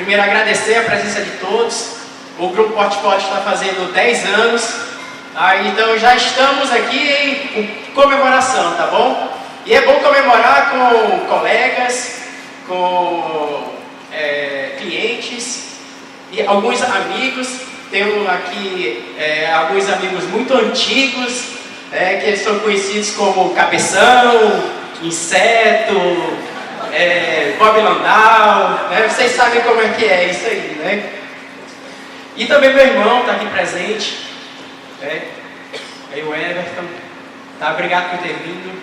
Primeiro, agradecer a presença de todos. O Grupo Portfólio está fazendo 10 anos. Então, já estamos aqui em comemoração, tá bom? E é bom comemorar com colegas, com clientes e alguns amigos. Temos aqui alguns amigos muito antigos, que eles são conhecidos como Cabeção, Inseto, Bob Landau, né? Vocês sabem como é que é isso aí, né? E também meu irmão está aqui presente, aí o Everton, tá? Obrigado por ter vindo.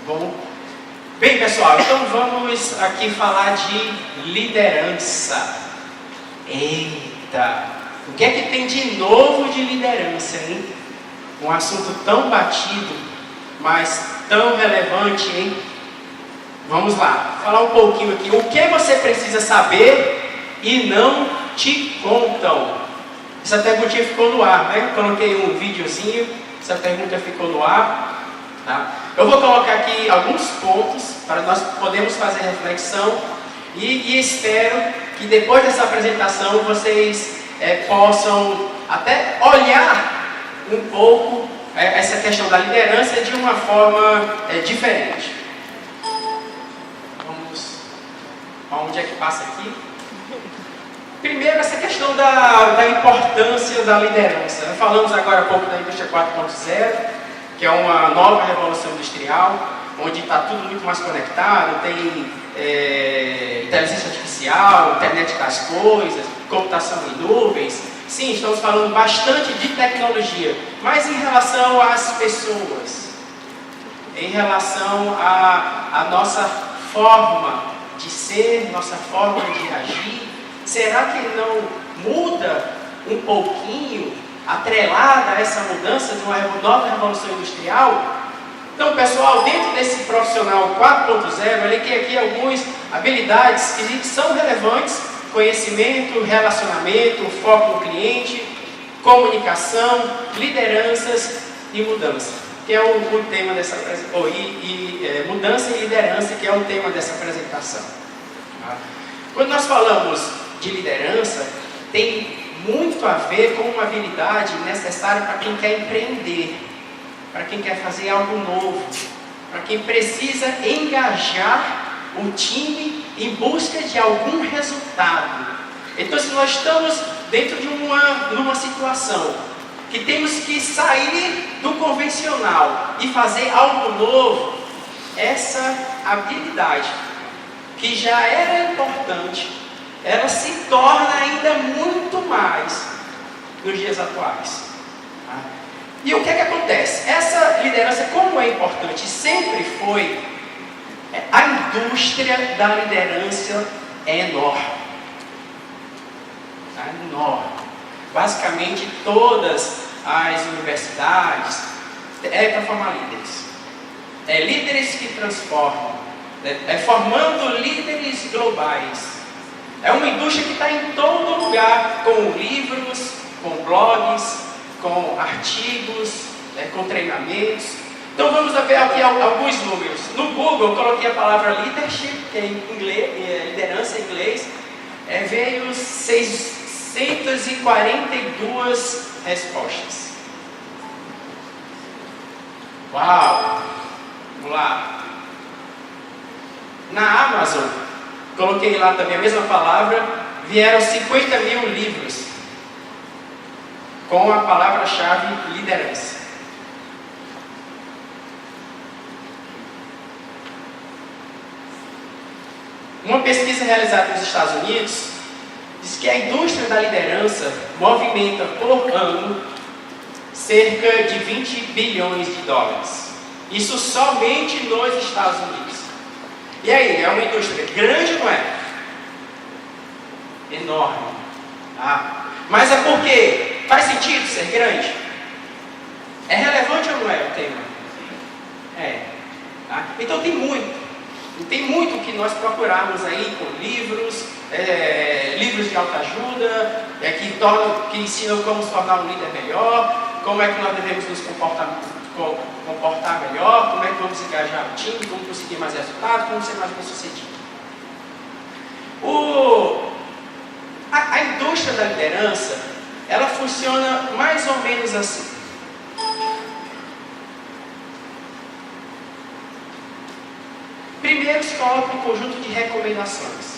Bom, bem pessoal, então vamos aqui falar de liderança. Eita, o que é que tem de novo de liderança, hein? Um assunto tão batido, mas tão relevante, hein? Vamos lá, falar um pouquinho aqui. O que você precisa saber e não te contam? Essa perguntinha ficou no ar, né? Eu coloquei um videozinho, essa pergunta ficou no ar. Tá? Eu vou colocar aqui alguns pontos para nós podermos fazer reflexão e espero que depois dessa apresentação vocês possam até olhar um pouco essa questão da liderança de uma forma diferente. Onde é que passa aqui? Primeiro, essa questão da importância da liderança. Nós falamos agora há pouco da indústria 4.0, que é uma nova revolução industrial, onde está tudo muito mais conectado, tem inteligência artificial, internet das coisas, computação em nuvens. Sim, estamos falando bastante de tecnologia, mas em relação às pessoas, em relação à nossa forma de ser, nossa forma de agir, será que não muda um pouquinho, atrelada a essa mudança de uma nova revolução industrial? Então, pessoal, dentro desse profissional 4.0, eu elenquei aqui algumas habilidades que são relevantes: conhecimento, relacionamento, foco no cliente, comunicação, lideranças e mudança, que é o tema dessa apresentação, mudança e liderança, que é o tema dessa apresentação. Quando nós falamos de liderança, tem muito a ver com uma habilidade necessária para quem quer empreender, para quem quer fazer algo novo, para quem precisa engajar o time em busca de algum resultado. Então, se nós estamos dentro de numa situação que temos que sair do convencional e fazer algo novo, essa habilidade, que já era importante, ela se torna ainda muito mais nos dias atuais. E o que é que acontece? Essa liderança, como é importante, sempre foi, a indústria da liderança é enorme. É enorme. Basicamente, todas as universidades para formar líderes. Líderes que transformam. Formando líderes globais. É uma indústria que está em todo lugar, com livros, com blogs, com artigos, com treinamentos. Então vamos ver aqui alguns números. No Google eu coloquei a palavra leadership, que é em inglês, liderança em inglês, veio 642 respostas. Uau! Vamos lá. Na Amazon, coloquei lá também a mesma palavra, vieram 50 mil livros com a palavra-chave liderança. Uma pesquisa realizada nos Estados Unidos diz que a indústria da liderança movimenta por ano cerca de 20 bilhões de dólares. Isso somente nos Estados Unidos. E aí, é uma indústria grande ou não é? Enorme. Mas é porque faz sentido ser grande? É relevante ou não é o tema? Então tem muito que nós procurarmos aí com livros, livros de autoajuda, que ensinam como se tornar um líder melhor, como é que nós devemos nos comportar melhor, como é que vamos engajar o time, como conseguir mais resultados, como ser mais bem sucedido. A indústria da liderança, ela funciona mais ou menos assim. Primeiro se coloca um conjunto de recomendações.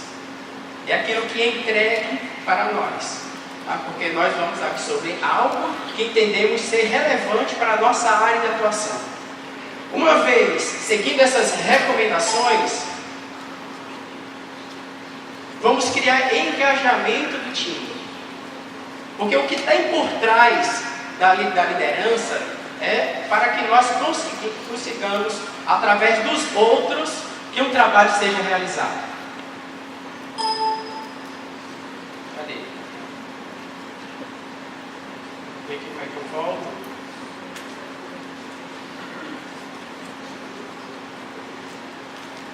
É aquilo que é entregue para nós. Tá? Porque nós vamos absorver algo que entendemos ser relevante para a nossa área de atuação. Uma vez seguindo essas recomendações, vamos criar engajamento do time. Porque o que tem por trás da liderança é para que nós consigamos, através dos outros, que um trabalho seja realizado. Cadê? Vem aqui como é que eu volto.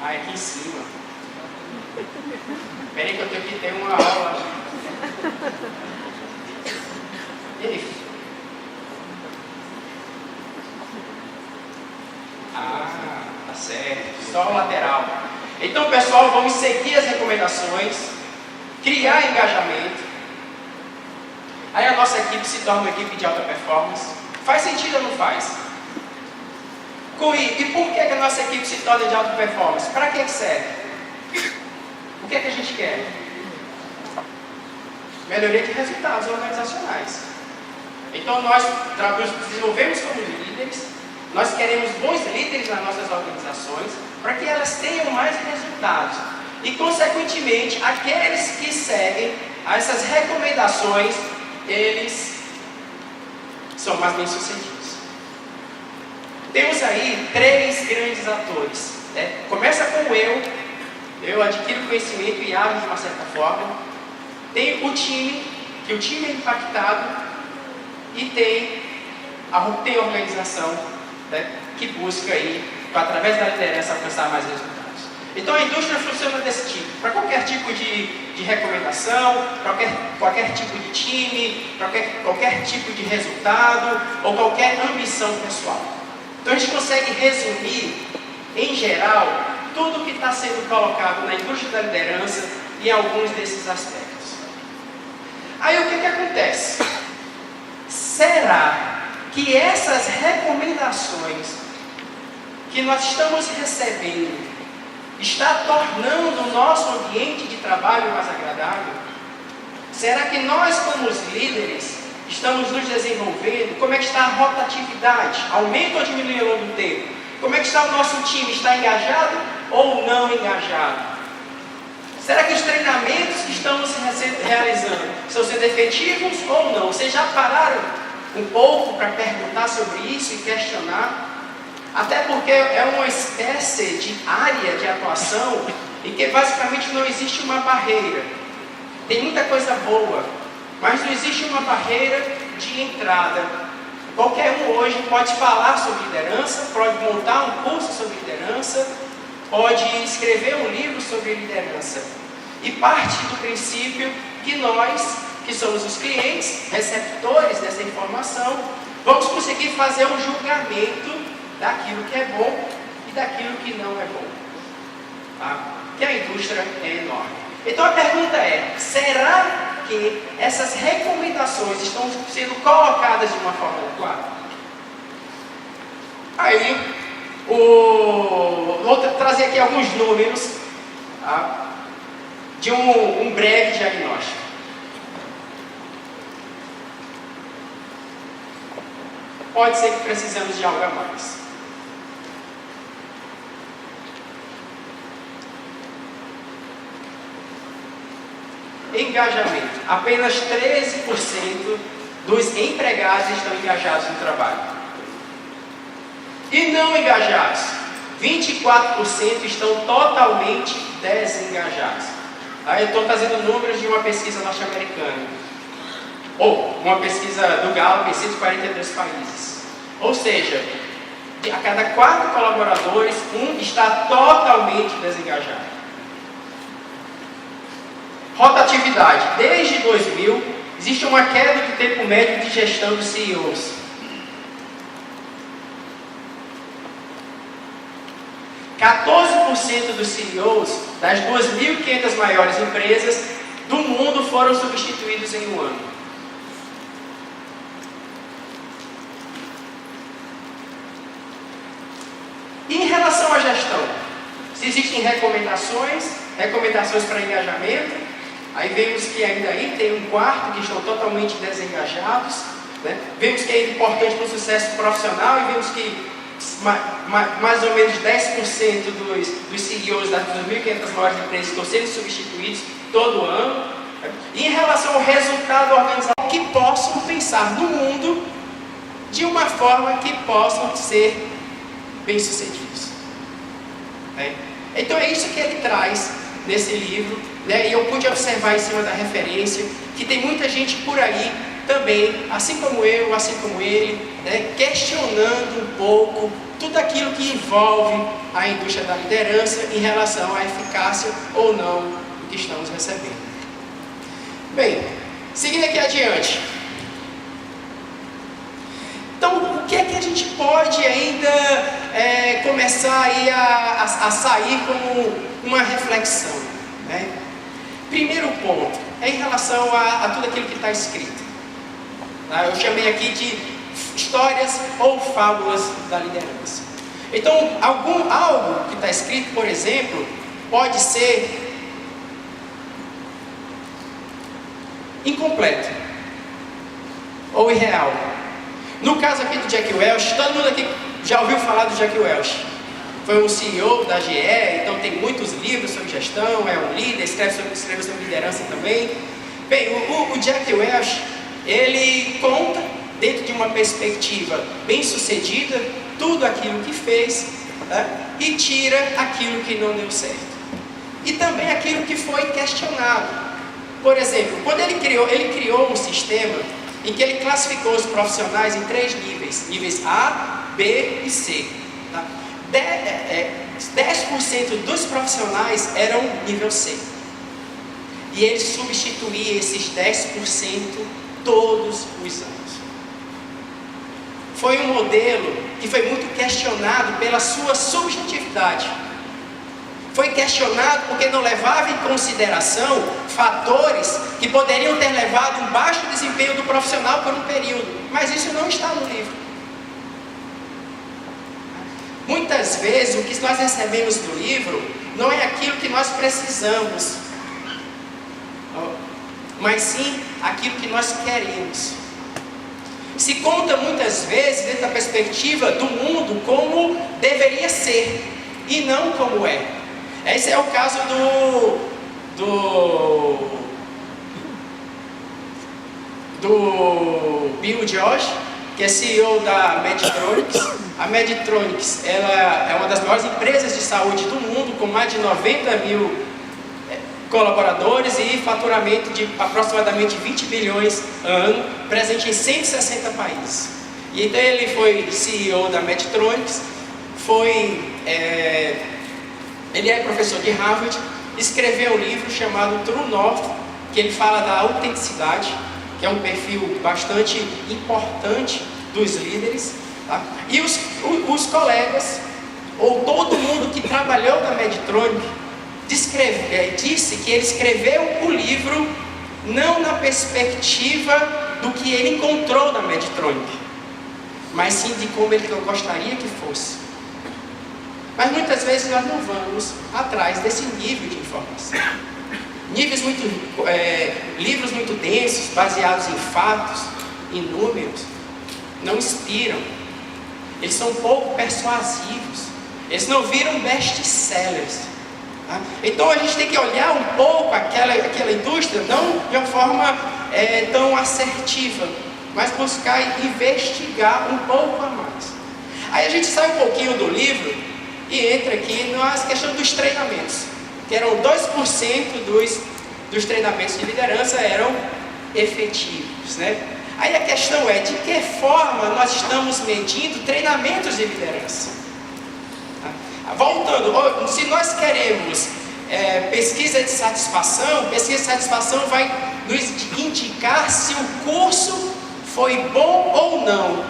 Ah, é aqui em cima. Espera aí que eu tenho que ter uma aula. E aí? Tá certo. Só o lateral. Então, pessoal, vamos seguir as recomendações, criar engajamento. Aí a nossa equipe se torna uma equipe de alta performance. Faz sentido ou não faz? E por que a nossa equipe se torna de alta performance? Para que serve? O que é que a gente quer? Melhoria de resultados organizacionais. Então nós desenvolvemos como líderes, nós queremos bons líderes nas nossas organizações, para que elas tenham mais resultados. E consequentemente, aqueles que seguem a essas recomendações, eles são mais bem-sucedidos. Temos aí 3 grandes atores. Começa com eu adquiro conhecimento e ajo de uma certa forma. Tem o time, que o time é impactado, e tem a organização, que busca aí, através da liderança, alcançar mais resultados. Então a indústria funciona desse tipo, para qualquer tipo de recomendação, para qualquer tipo de time, para qualquer tipo de resultado, ou qualquer ambição pessoal. Então a gente consegue resumir, em geral, tudo que está sendo colocado na indústria da liderança em alguns desses aspectos. Aí o que acontece? Será que essas recomendações que nós estamos recebendo está tornando o nosso ambiente de trabalho mais agradável? Será que nós, como os líderes, estamos nos desenvolvendo? Como é que está a rotatividade? Aumenta ou diminui ao longo do tempo? Como é que está o nosso time? Está engajado ou não engajado? Será que os treinamentos que estamos realizando estão sendo efetivos ou não? Vocês já pararam um pouco para perguntar sobre isso e questionar? Até porque é uma espécie de área de atuação em que basicamente não existe uma barreira. Tem muita coisa boa, mas não existe uma barreira de entrada. Qualquer um hoje pode falar sobre liderança, pode montar um curso sobre liderança, pode escrever um livro sobre liderança. E parte do princípio que nós, que somos os clientes, receptores dessa informação, vamos conseguir fazer um julgamento daquilo que é bom e daquilo que não é bom. Tá? Que a indústria é enorme. Então a pergunta é, será que essas recomendações estão sendo colocadas de uma forma adequada? Aí, vou trazer aqui alguns números, tá? De um breve diagnóstico. Pode ser que precisamos de algo a mais. Engajamento. Apenas 13% dos empregados estão engajados no trabalho. E não engajados, 24% estão totalmente desengajados. Aí eu estou trazendo números de uma pesquisa norte-americana. Ou uma pesquisa do Gallup em 142 países. Ou seja, a cada 4 colaboradores, um está totalmente desengajado. Rotatividade. Desde 2000, existe uma queda do tempo médio de gestão dos CEOs. 14% dos CEOs das 2.500 maiores empresas do mundo foram substituídos em um ano. E em relação à gestão, se existem recomendações para engajamento, aí vemos que ainda aí tem um quarto que estão totalmente desengajados, né? Vemos que é importante para o sucesso profissional e vemos que mais ou menos 10% dos CEOs das 2.500 maiores empresas estão sendo substituídos todo ano. Né? E em relação ao resultado organizacional, que possam pensar no mundo de uma forma que possam ser bem-sucedidos. Né? Então é isso que ele traz nesse livro, né? E eu pude observar em cima da referência que tem muita gente por aí também, assim como eu, assim como ele, né? Questionando um pouco tudo aquilo que envolve a indústria da liderança em relação à eficácia ou não do que estamos recebendo. Bem, seguindo aqui adiante. Então, o que é que a gente pode ainda começar aí a sair como uma reflexão? Né? Primeiro ponto é em relação a tudo aquilo que está escrito. Tá? Eu chamei aqui de histórias ou fábulas da liderança. Então, algo que está escrito, por exemplo, pode ser incompleto ou irreal. No caso aqui do Jack Welch, todo mundo aqui já ouviu falar do Jack Welch. Foi um CEO da GE, então tem muitos livros sobre gestão, é um líder, escreve sobre liderança também. Bem, o Jack Welch, ele conta, dentro de uma perspectiva bem sucedida, tudo aquilo que fez, né? E tira aquilo que não deu certo. E também aquilo que foi questionado. Por exemplo, quando ele criou um sistema em que ele classificou os profissionais em 3 níveis, níveis A, B e C. Tá? 10% dos profissionais eram nível C. E ele substituía esses 10% todos os anos. Foi um modelo que foi muito questionado pela sua subjetividade. Foi questionado porque não levava em consideração fatores que poderiam ter levado um baixo desempenho do profissional por um período. Mas isso não está no livro. Muitas vezes o que nós recebemos do livro não é aquilo que nós precisamos, mas sim aquilo que nós queremos. Se conta muitas vezes dentro da perspectiva do mundo como deveria ser e não como é. Esse é o caso do Bill George, que é CEO da Medtronic. A Medtronic, ela é uma das maiores empresas de saúde do mundo, com mais de 90 mil colaboradores e faturamento de aproximadamente 20 bilhões ano, presente em 160 países. E então ele foi CEO da Medtronic, ele é professor de Harvard, escreveu um livro chamado True North, que ele fala da autenticidade, que é um perfil bastante importante dos líderes. Tá? E os colegas, ou todo mundo que trabalhou na Medtronic, disse que ele escreveu o livro não na perspectiva do que ele encontrou na Medtronic, mas sim de como ele gostaria que fosse. Mas muitas vezes nós não vamos atrás desse nível de informação. Livros muito densos, baseados em fatos, em números, não inspiram. Eles são pouco persuasivos. Eles não viram best-sellers. Tá? Então a gente tem que olhar um pouco aquela indústria, não de uma forma tão assertiva, mas buscar investigar um pouco a mais. Aí a gente sai um pouquinho do livro e entra aqui na questão dos treinamentos, que eram 2% dos treinamentos de liderança eram efetivos, né? Aí a questão é, de que forma nós estamos medindo treinamentos de liderança? Tá? Voltando, se nós queremos pesquisa de satisfação vai nos indicar se o curso foi bom ou não,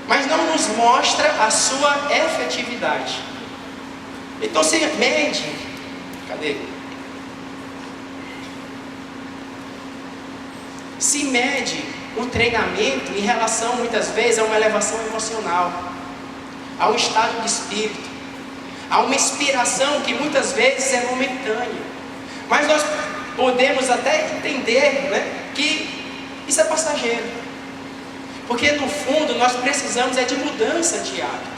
mas não nos mostra a sua efetividade. Então se mede, cadê? se mede o treinamento em relação, muitas vezes, a uma elevação emocional, a um estado de espírito, a uma inspiração que muitas vezes é momentânea. Mas nós podemos até entender, né, que isso é passageiro. Porque no fundo nós precisamos de mudança de hábito.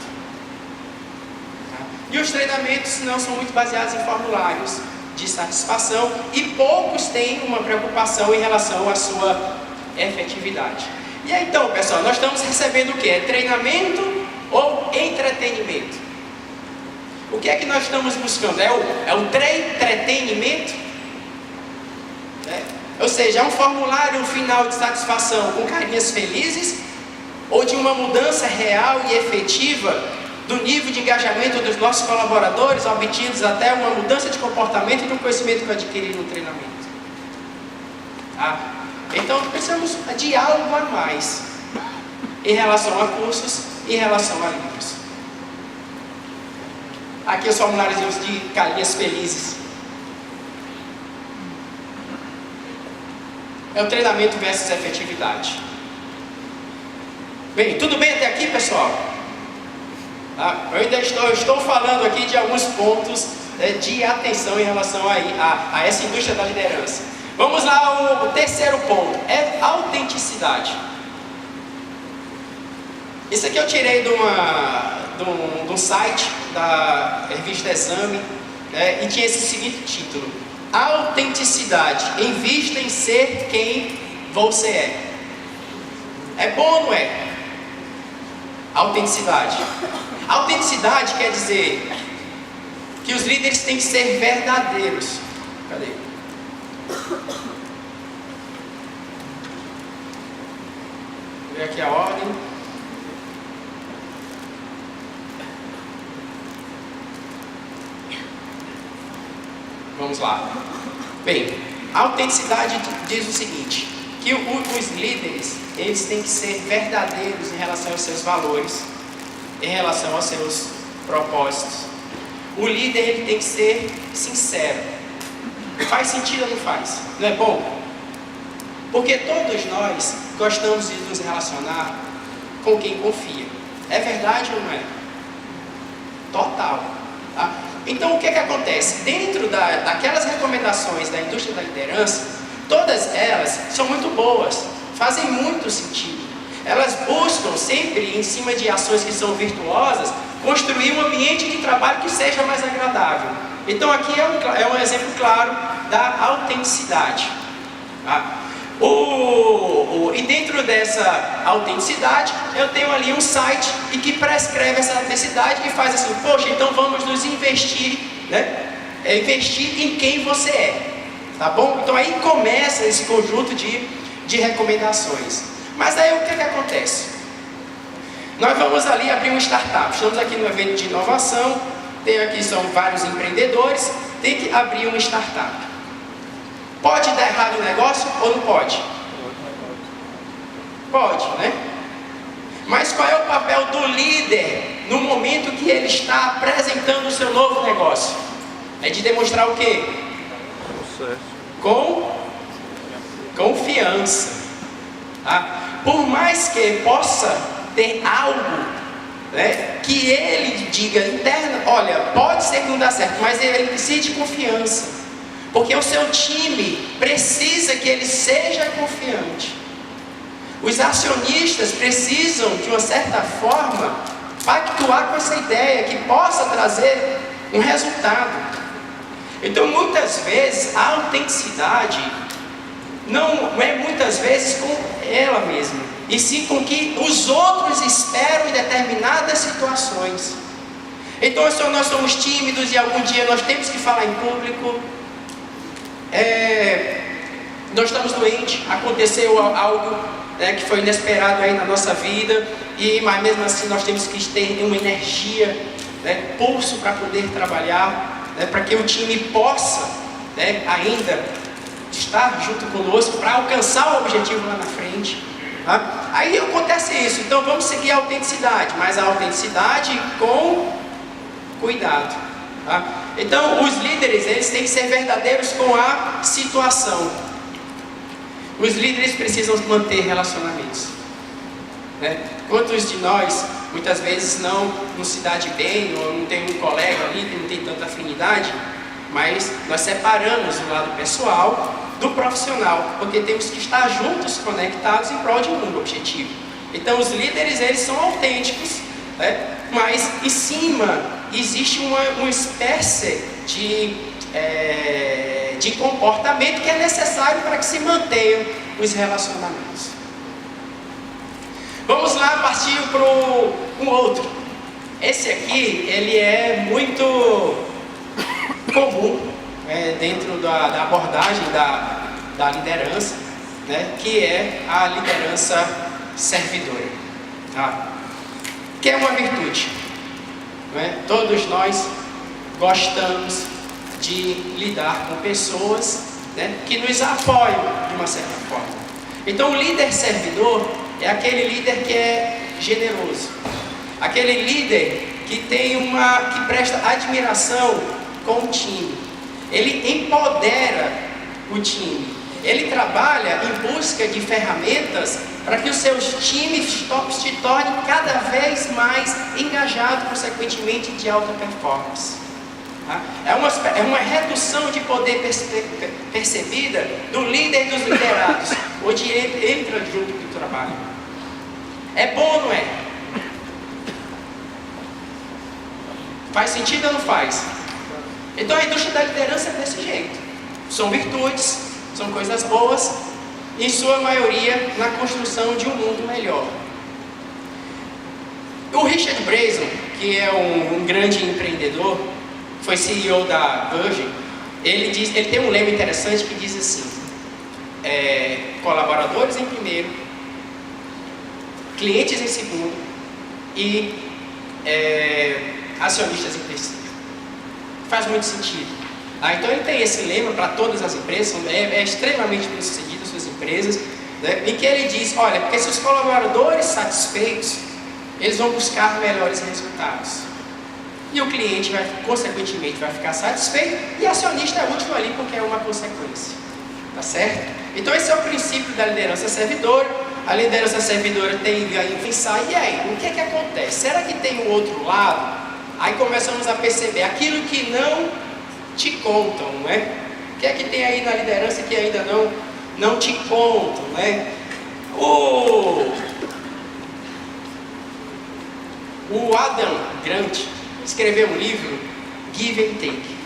E os treinamentos não são muito baseados em formulários de satisfação e poucos têm uma preocupação em relação à sua efetividade. E aí então, pessoal, nós estamos recebendo o que? É treinamento ou entretenimento? O que é que nós estamos buscando? É o entretenimento? Ou seja, é um formulário final de satisfação com carinhas felizes, ou de uma mudança real e efetiva do nível de engajamento dos nossos colaboradores, obtidos até uma mudança de comportamento e do conhecimento que eu adquiri no treinamento. Então precisamos de algo a mais em relação a cursos e em relação a livros. Aqui os formulários de carinhas felizes. É o treinamento versus efetividade. Bem, tudo bem até aqui, pessoal? Eu ainda estou falando aqui de alguns pontos de atenção em relação a essa indústria da liderança. Vamos lá, o terceiro ponto é autenticidade. Isso aqui eu tirei de um site da revista Exame, e tinha esse seguinte título: autenticidade, invista em ser quem você é. É bom ou não é? Autenticidade. Autenticidade quer dizer que os líderes têm que ser verdadeiros. Cadê? Vou ver aqui a ordem. Vamos lá. Bem, a autenticidade diz o seguinte: que os líderes, eles têm que ser verdadeiros em relação aos seus valores, em relação aos seus propósitos. O líder, ele tem que ser sincero. Faz sentido ou não faz? Não é bom? Porque todos nós gostamos de nos relacionar com quem confia. É verdade ou não é? Total. Tá? Então o que acontece? Dentro daquelas recomendações da indústria da liderança, todas elas são muito boas, fazem muito sentido. Elas buscam sempre, em cima de ações que são virtuosas, construir um ambiente de trabalho que seja mais agradável. Então aqui é um exemplo claro da autenticidade. Tá? E dentro dessa autenticidade, eu tenho ali um site que prescreve essa autenticidade, que faz assim: poxa, então vamos nos investir, né? Investir em quem você é. Tá bom? Então aí começa esse conjunto de recomendações. Mas aí o que acontece? Nós vamos ali abrir uma startup. Estamos aqui no evento de inovação. São vários empreendedores. Tem que abrir uma startup. Pode dar errado o negócio ou não pode? Pode, né? Mas qual é o papel do líder no momento que ele está apresentando o seu novo negócio? É de demonstrar o quê? Com confiança. Tá? Por mais que possa ter algo, né, que ele diga interno: olha, pode ser que não dá certo, mas ele precisa de confiança. Porque o seu time precisa que ele seja confiante. Os acionistas precisam, de uma certa forma, pactuar com essa ideia que possa trazer um resultado. Então, muitas vezes, a autenticidade não é muitas vezes com ela mesma, e sim com o que os outros esperam em determinadas situações. Então, nós somos tímidos e algum dia nós temos que falar em público. Nós estamos doentes, aconteceu algo, né, que foi inesperado aí na nossa vida, mas mesmo assim nós temos que ter uma energia, né, pulso para poder trabalhar, né, para que o time possa, né, ainda estar junto conosco para alcançar o objetivo lá na frente. Tá? Aí acontece isso. Então vamos seguir a autenticidade, mas a autenticidade com cuidado. Tá? Então os líderes, eles têm que ser verdadeiros com a situação. Os líderes precisam manter relacionamentos, né? Quantos de nós, muitas vezes, não se dá de bem, ou não tem um colega ali que não tem tanta afinidade, mas nós separamos o lado pessoal do profissional, porque temos que estar juntos, conectados em prol de um objetivo. Então os líderes, eles são autênticos, né? Mas em cima existe uma espécie de comportamento que é necessário para que se mantenham os relacionamentos. Vamos lá partir para um outro. Esse aqui, ele é muito comum dentro da abordagem da liderança, né? Que é a liderança servidora, tá? Que é uma virtude, né? Todos nós gostamos de lidar com pessoas, né, que nos apoiam de uma certa forma. Então o líder servidor é aquele líder que é generoso, aquele líder que que presta admiração com o time. Ele empodera o time. Ele trabalha em busca de ferramentas para que os seus times se tornem cada vez mais engajados, consequentemente de alta performance. É uma redução de poder percebida do líder dos liderados, onde ele entra junto do trabalho. É bom ou não é? Faz sentido ou não faz? Então a indústria da liderança é desse jeito. São virtudes, são coisas boas, em sua maioria na construção de um mundo melhor. O Richard Branson, que é um grande empreendedor, foi CEO da Virgin, ele tem um lema interessante que diz assim: colaboradores em primeiro, clientes em segundo e acionistas em terceiro. Faz muito sentido. Então ele tem esse lema para todas as empresas, é extremamente bem sucedido as suas empresas, né? Em que ele diz: olha, porque se os colaboradores satisfeitos, eles vão buscar melhores resultados. E o cliente, consequentemente, vai ficar satisfeito, e o acionista é útil ali porque é uma consequência. Tá certo? Então esse é o princípio da liderança servidora. A liderança servidora tem a pensar: e aí, o que é que acontece? Será que tem um outro lado? Aí começamos a perceber aquilo que não te contam, né? O que é que tem aí na liderança que ainda não te contam, né? O Adam Grant escreveu um livro, Give and Take.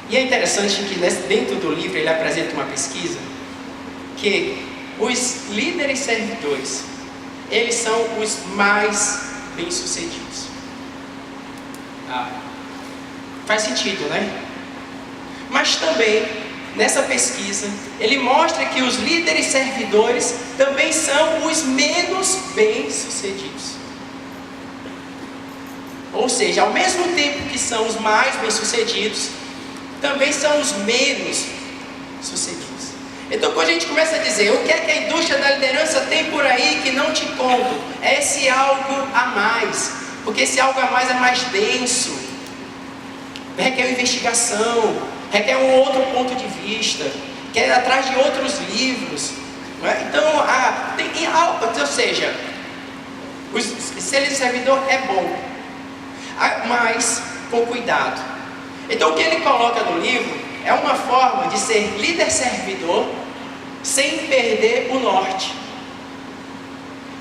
E é interessante que dentro do livro ele apresenta uma pesquisa que os líderes servidores, eles são os mais bem-sucedidos. Faz sentido, né? Mas também, nessa pesquisa, ele mostra que os líderes servidores também são os menos bem-sucedidos. Ou seja, ao mesmo tempo que são os mais bem-sucedidos, também são os menos sucedidos. Então, quando a gente começa a dizer o que é que a indústria da liderança tem por aí que não te conto, é esse algo a mais. Porque esse algo a mais é mais denso, requer investigação, requer um outro ponto de vista, quer ir atrás de outros livros. Então, ou seja, ser servidor é bom, mas com cuidado. Então o que ele coloca no livro é uma forma de ser líder servidor sem perder o norte.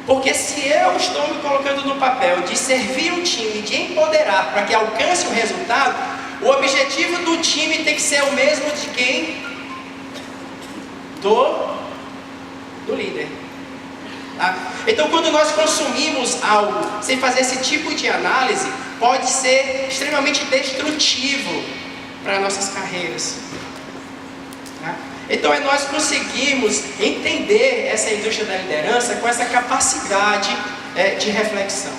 Porque se eu estou me colocando no papel de servir um time, de empoderar para que alcance o resultado, o objetivo do time tem que ser o mesmo de quem? Do líder. Então, quando nós consumimos algo sem fazer esse tipo de análise, pode ser extremamente destrutivo para nossas carreiras. Então, nós conseguimos entender essa indústria da liderança com essa capacidade de reflexão.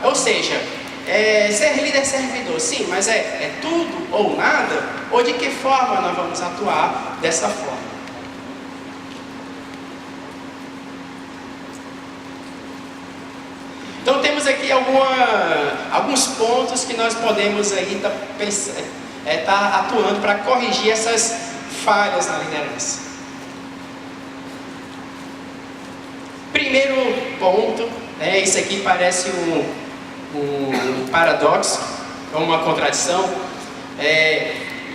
Ou seja, ser líder servidor, sim, mas é tudo ou nada? Ou de que forma nós vamos atuar dessa forma? Então temos aqui alguns pontos que nós podemos aí tá atuando para corrigir essas falhas na liderança. ponto, isso aqui parece um paradoxo, uma contradição.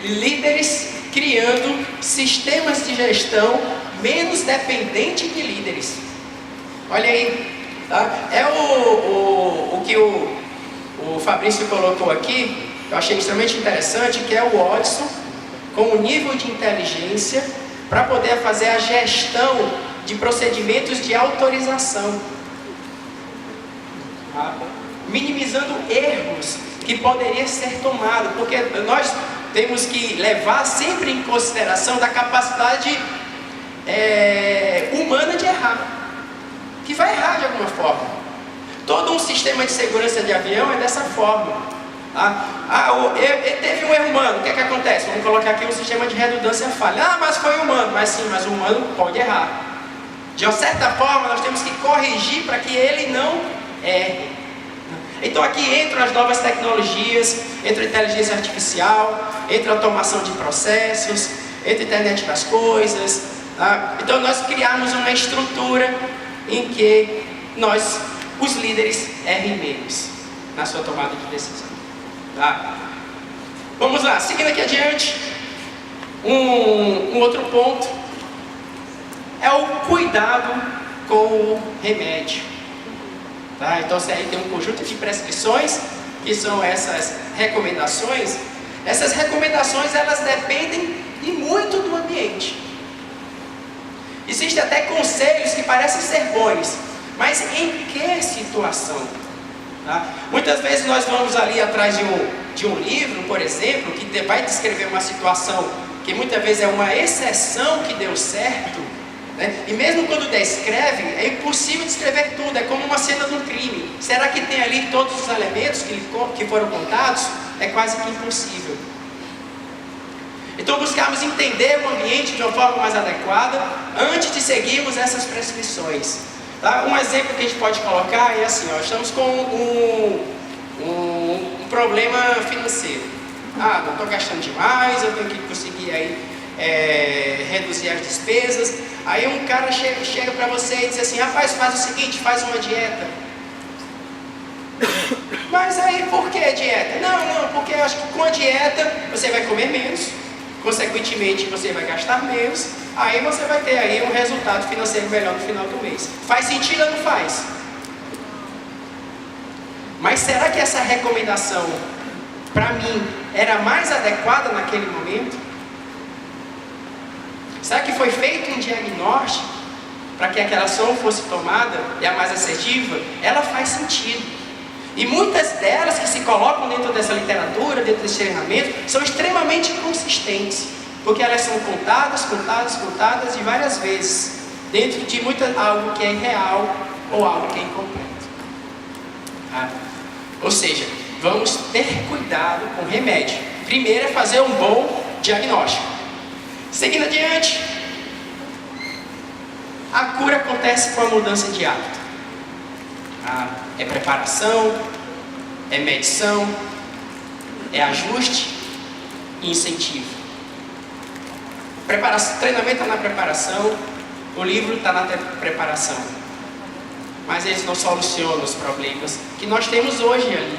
Líderes criando sistemas de gestão menos dependentes de líderes. Olha aí, tá? O que o Fabrício colocou aqui, eu achei extremamente interessante, que é o Watson com o nível de inteligência para poder fazer a gestão de procedimentos de autorização, tá? Minimizando erros que poderiam ser tomados, porque nós temos que levar sempre em consideração da capacidade humana de errar, que vai errar de alguma forma. Todo um sistema de segurança de avião é dessa forma. Teve um erro humano, o que é que acontece? Vamos colocar aqui um sistema de redundância falha. Mas foi humano. Mas sim, mas o humano pode errar. De uma certa forma, nós temos que corrigir para que ele não erre. Então aqui entram as novas tecnologias, entra a inteligência artificial, entra a automação de processos, entra a internet das coisas, tá? Então nós criamos uma estrutura em que nós, os líderes, errem menos na sua tomada de decisão, tá? Vamos lá, seguindo aqui adiante, um outro ponto é o cuidado com o remédio. Tá? Então você aí tem um conjunto de prescrições, que são essas recomendações. Essas recomendações, elas dependem de muito do ambiente. Existem até conselhos que parecem ser bons, mas em que situação? Tá? Muitas vezes nós vamos ali atrás de um livro, por exemplo, que vai descrever uma situação que muitas vezes é uma exceção que deu certo, né? E mesmo quando descreve, é impossível descrever tudo, é como uma cena de um crime. Será que tem ali todos os elementos que foram contados? É quase que impossível. Então buscamos entender o ambiente de uma forma mais adequada antes de seguirmos essas prescrições. Tá? Um exemplo que a gente pode colocar é assim, estamos com um problema financeiro. Não estou gastando demais, eu tenho que conseguir aí reduzir as despesas. Aí um cara chega para você e diz assim: rapaz, faz o seguinte, faz uma dieta. Mas aí por que dieta? Não, porque eu acho que com a dieta você vai comer menos, consequentemente você vai gastar menos, aí você vai ter aí um resultado financeiro melhor no final do mês. Faz sentido ou não faz? Mas será que essa recomendação para mim era mais adequada naquele momento? Será que foi feito um diagnóstico para que aquela ação fosse tomada e a mais assertiva? Ela faz sentido. E muitas delas que se colocam dentro dessa literatura, dentro desse treinamento, são extremamente inconsistentes, porque elas são contadas e várias vezes, dentro de algo que é irreal ou algo que é incompleto. Ou seja, vamos ter cuidado com o remédio. Primeiro é fazer um bom diagnóstico. Seguindo adiante, a cura acontece com a mudança de hábito. É preparação, é medição, é ajuste e incentivo. Treinamento está na preparação, o livro está na preparação. Mas eles não solucionam os problemas que nós temos hoje ali,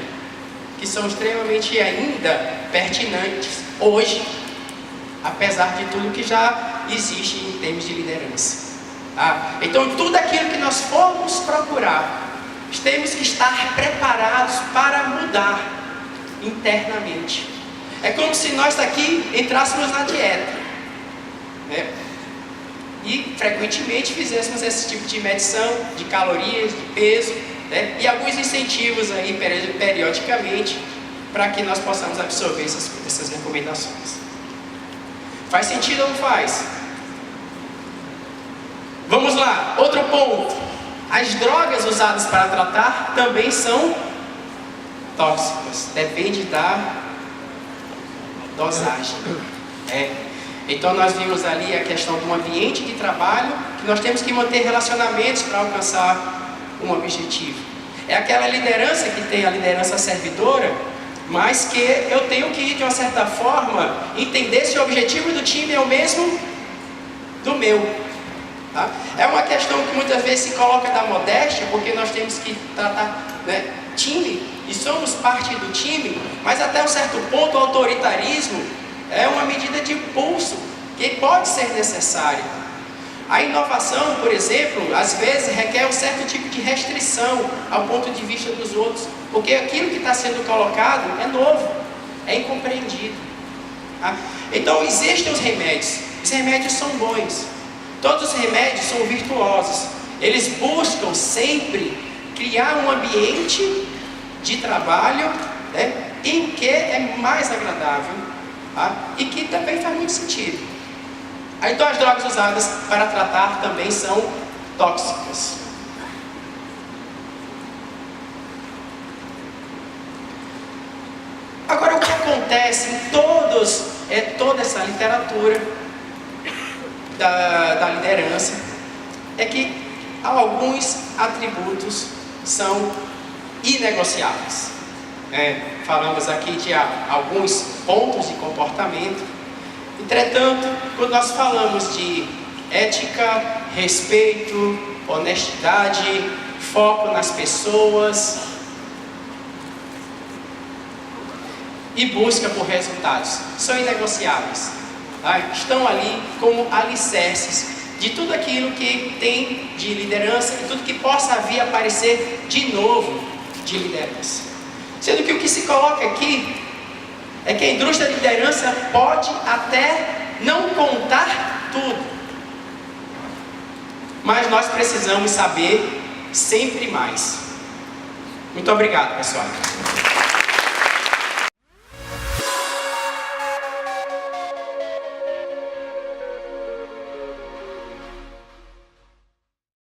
que são extremamente ainda pertinentes hoje, apesar de tudo que já existe em termos de liderança. Então tudo aquilo que nós formos procurar, temos que estar preparados para mudar internamente. É como se nós daqui entrássemos na dieta, né? E frequentemente fizéssemos esse tipo de medição de calorias, de peso, né? E alguns incentivos aí periodicamente para que nós possamos absorver essas recomendações. Faz sentido ou não faz? Vamos lá, outro ponto. As drogas usadas para tratar também são tóxicas. Depende da dosagem. Então nós vimos ali a questão do ambiente de trabalho, que nós temos que manter relacionamentos para alcançar um objetivo. É aquela liderança que tem a liderança servidora, mas que eu tenho que, de uma certa forma, entender se o objetivo do time é o mesmo do meu. Tá? É uma questão que muitas vezes se coloca da modéstia, porque nós temos que tratar, né, time, e somos parte do time, mas até um certo ponto o autoritarismo é uma medida de impulso que pode ser necessária. A inovação, por exemplo, às vezes requer um certo tipo de restrição ao ponto de vista dos outros, porque aquilo que está sendo colocado é novo, é incompreendido. Tá? Então existem os remédios são bons, todos os remédios são virtuosos, eles buscam sempre criar um ambiente de trabalho, né, em que é mais agradável, tá? E que também faz muito sentido. Então as drogas usadas para tratar também são tóxicas. Agora, o que acontece em toda essa literatura da liderança é que alguns atributos são inegociáveis. Falamos aqui de alguns pontos de comportamento. Entretanto, quando nós falamos de ética, respeito, honestidade, foco nas pessoas e busca por resultados, são inegociáveis. Tá? Estão ali como alicerces de tudo aquilo que tem de liderança e tudo que possa vir a aparecer de novo de liderança. Sendo que o que se coloca aqui é que a indústria de liderança pode até não contar tudo, mas nós precisamos saber sempre mais. Muito obrigado, pessoal.